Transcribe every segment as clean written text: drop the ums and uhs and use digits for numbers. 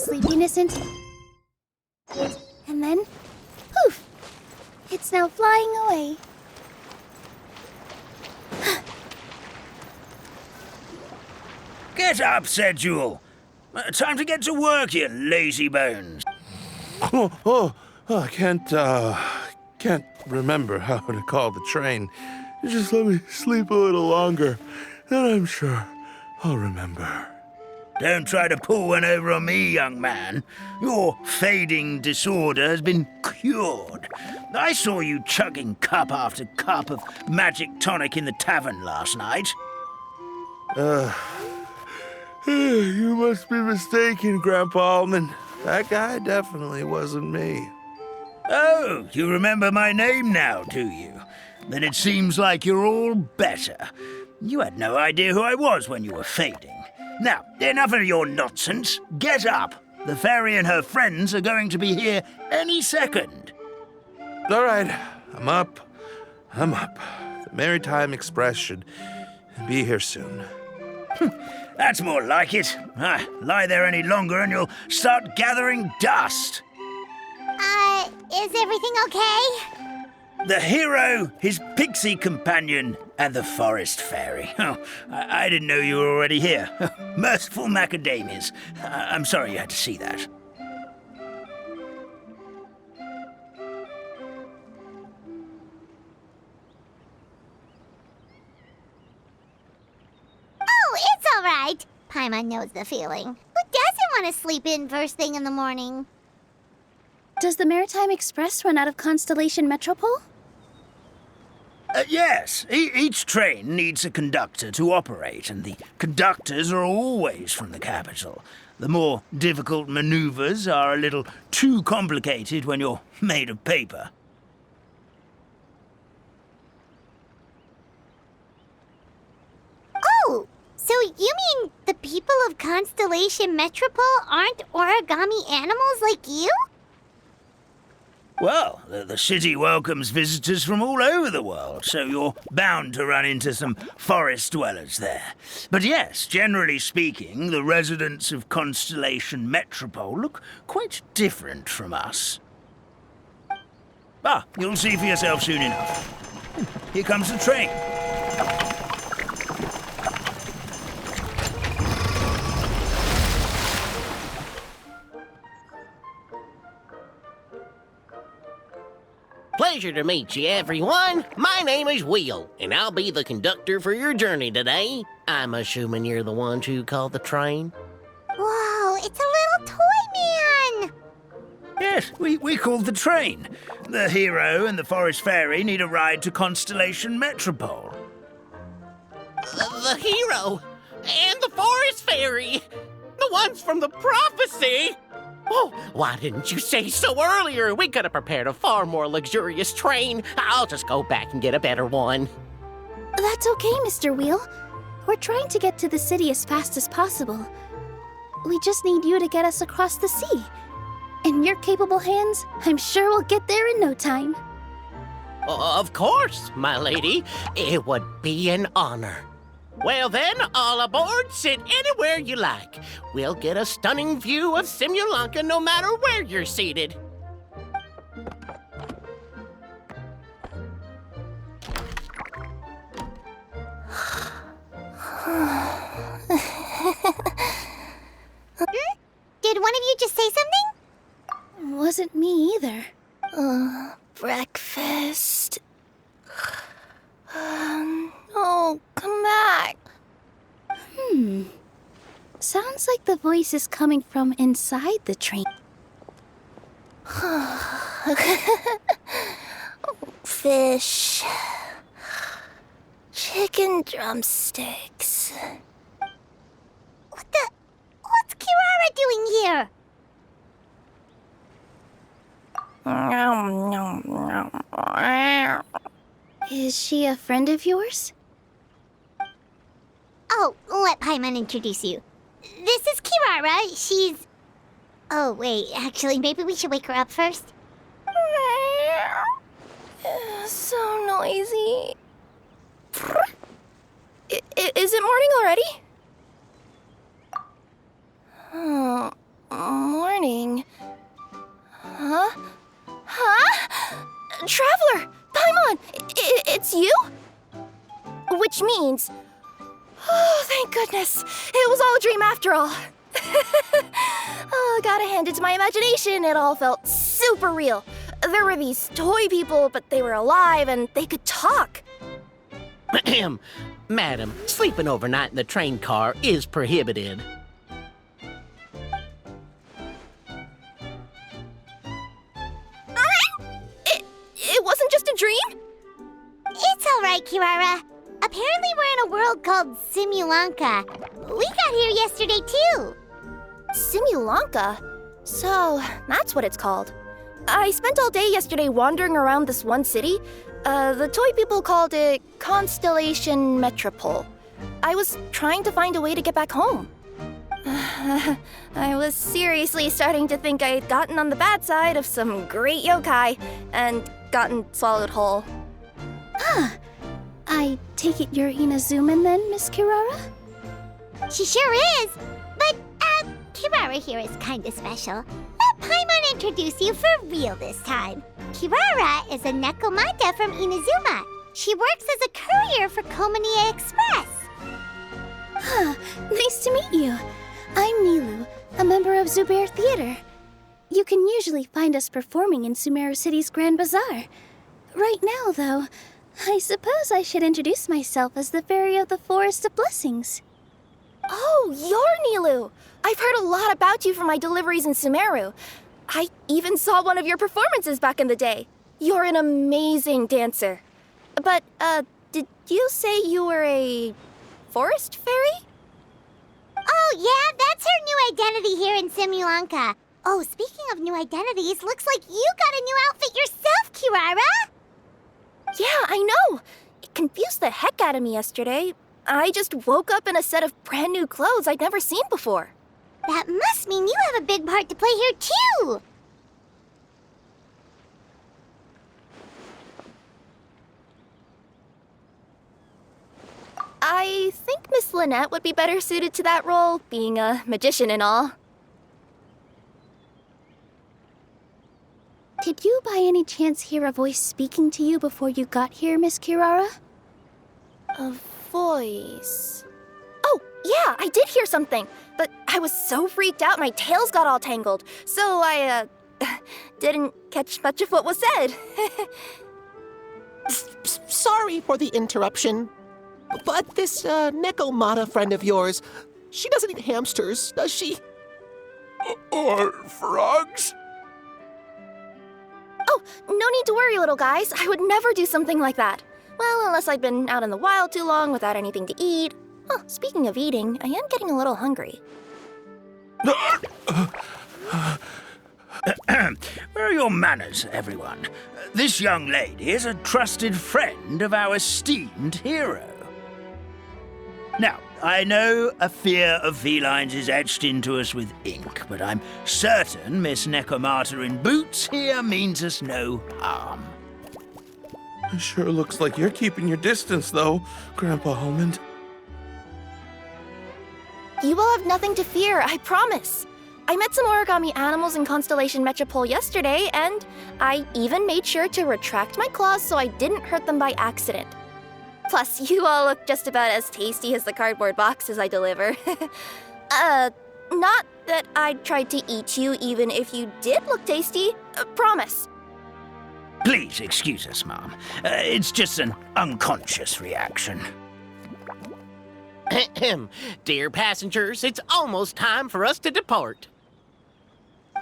sleepiness into it, and then, poof! It's now flying away. Get up, said Jewel. Time to get to work, you lazy bones. I can't remember how to call the train. Just let me sleep a little longer, then I'm sure I'll remember. Don't try to pull one over on me, young man. Your fading disorder has been cured. I saw you chugging cup after cup of magic tonic in the tavern last night. You must be mistaken, Grandpa Almond. That guy definitely wasn't me. Oh, you remember my name now, do you? Then it seems like you're all better. You had no idea who I was when you were fading. Now, enough of your nonsense. Get up. The fairy and her friends are going to be here any second. All right, I'm up. The Maritime Express should be here soon. That's more like it. Lie there any longer and you'll start gathering dust. Is everything okay? The hero, his pixie companion, and the forest fairy. Oh, I didn't know you were already here. Merciful macadamias. I'm sorry you had to see that. Oh, it's all right. Paimon knows the feeling. Who doesn't want to sleep in first thing in the morning? Does the Maritime Express run out of Constellation Metropole? Yes, each train needs a conductor to operate, and the conductors are always from the capital. The more difficult maneuvers are a little too complicated when you're made of paper. Oh, so you mean the people of Constellation Metropole aren't origami animals like you? Well, the city welcomes visitors from all over the world, so you're bound to run into some forest dwellers there. But yes, generally speaking, the residents of Constellation Metropole look quite different from us. You'll see for yourself soon enough. Here comes the train. Pleasure to meet you, everyone. My name is Will, and I'll be the conductor for your journey today. I'm assuming you're the ones who called the train? Whoa, it's a little toy man! Yes, we called the train. The hero and the forest fairy need a ride to Constellation Metropole. The hero and the forest fairy, the ones from the prophecy. Oh, why didn't you say so earlier? We could have prepared a far more luxurious train. I'll just go back and get a better one. That's okay, Mr. Wheel. We're trying to get to the city as fast as possible. We just need you to get us across the sea. In your capable hands, I'm sure we'll get there in no time. Of course, my lady. It would be an honor. Well then, all aboard, sit anywhere you like. We'll get a stunning view of Simulanka no matter where you're seated. Did one of you just say something? Wasn't me either. Breakfast. Oh, come back. Sounds like the voice is coming from inside the train. Fish. Chicken drumsticks. What's Kirara doing here? Is she a friend of yours? Oh, let Paimon introduce you. This is Kirara. She's... Oh, wait, actually, maybe we should wake her up first. So noisy. Is it morning already? Morning. Huh? Huh? Traveler! Paimon! It's you? Which means... Oh, thank goodness. It was all a dream after all. Oh, gotta hand it to my imagination. It all felt super real. There were these toy people, but they were alive and they could talk. Madam, sleeping overnight in the train car is prohibited. It wasn't just a dream? It's all right, Kirara. Apparently we're in a world called Simulanka. We got here yesterday, too. Simulanka? So, that's what it's called. I spent all day yesterday wandering around this one city. The toy people called it Constellation Metropole. I was trying to find a way to get back home. I was seriously starting to think I had gotten on the bad side of some great yokai and gotten swallowed whole. I take it you're Inazuman then, Miss Kirara? She sure is. But, Kirara here is kinda special. Let Paimon introduce you for real this time. Kirara is a Nekomata from Inazuma. She works as a courier for Komaniya Express. Nice to meet you. I'm Nilu, a member of Zubair Theater. You can usually find us performing in Sumeru City's Grand Bazaar. Right now, though, I suppose I should introduce myself as the Fairy of the Forest of Blessings. Oh, you're Nilu! I've heard a lot about you from my deliveries in Sumeru. I even saw one of your performances back in the day. You're an amazing dancer. But, did you say you were a forest fairy? Oh, yeah, that's her new identity here in Simulanka. Oh, speaking of new identities, looks like you got a new outfit yourself, Kirara! Yeah, I know. It confused the heck out of me yesterday. I just woke up in a set of brand new clothes I'd never seen before. That must mean you have a big part to play here, too! I think Miss Lynette would be better suited to that role, being a magician and all. Did you by any chance hear a voice speaking to you before you got here, Miss Kirara? A voice... Oh, yeah, I did hear something, but I was so freaked out my tails got all tangled, so I, didn't catch much of what was said. Sorry for the interruption, but this, Nekomata friend of yours, she doesn't eat hamsters, does she? Or frogs? Oh, no need to worry, little guys. I would never do something like that. Well, unless I'd been out in the wild too long without anything to eat. Oh, speaking of eating, I am getting a little hungry. Where are your manners, everyone? This young lady is a trusted friend of our esteemed hero. Now, I know a fear of felines is etched into us with ink, but I'm certain Miss Nekomata in boots here means us no harm. It sure looks like you're keeping your distance, though, Grandpa Almond. You will have nothing to fear, I promise. I met some origami animals in Constellation Metropole yesterday, and I even made sure to retract my claws so I didn't hurt them by accident. Plus, you all look just about as tasty as the cardboard boxes I deliver. Not that I'd try to eat you even if you did look tasty. Promise. Please excuse us, Mom. It's just an unconscious reaction. Dear passengers, it's almost time for us to depart.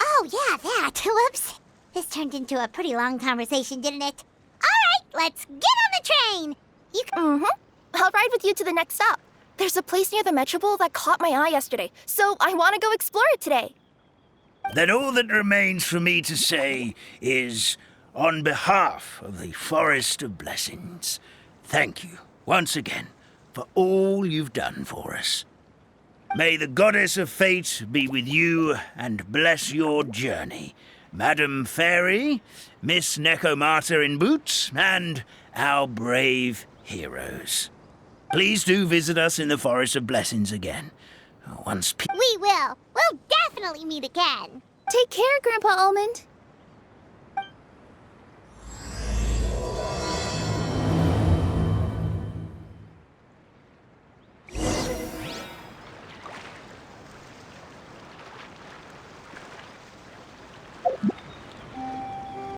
Oh, yeah, that. Whoops. This turned into a pretty long conversation, didn't it? All right, let's get on the train. You can... I'll ride with you to the next stop. There's a place near the Metropole that caught my eye yesterday, so I want to go explore it today. Then all that remains for me to say is, on behalf of the Forest of Blessings, thank you once again for all you've done for us. May the Goddess of Fate be with you and bless your journey, Madam Fairy, Miss Nekomata in boots, and our brave heroes. Please do visit us in the Forest of Blessings again. Once We we will. We'll definitely meet again. Take care, Grandpa Almond.